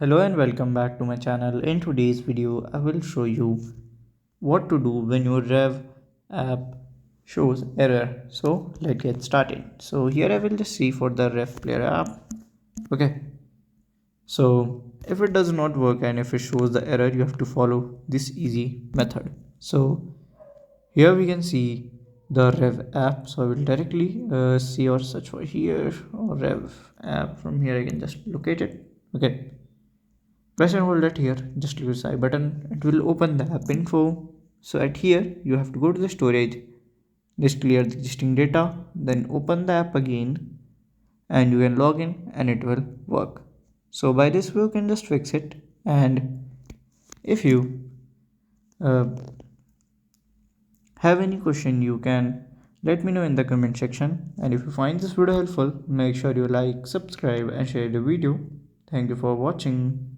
Hello and welcome back to my channel. In today's video, I will show you what to do when your Rave app shows error. So let's get started. So here I will just see for the Rave player app. Okay. So if it does not work and if it shows the error, you have to follow this easy method. So here we can see the Rev app. So I will directly see or search for here or Rev app. From here I can just locate it. Okay. Press and hold it here, just use I button, it will open the app info. So at here you have to go to the storage, just clear the existing data, then open the app again and you can log in and it will work. So by this way you can just fix it. And if you uh, have any question, you can let me know in the comment section. And if you find this video helpful, make sure you like, subscribe and share the video. Thank you for watching.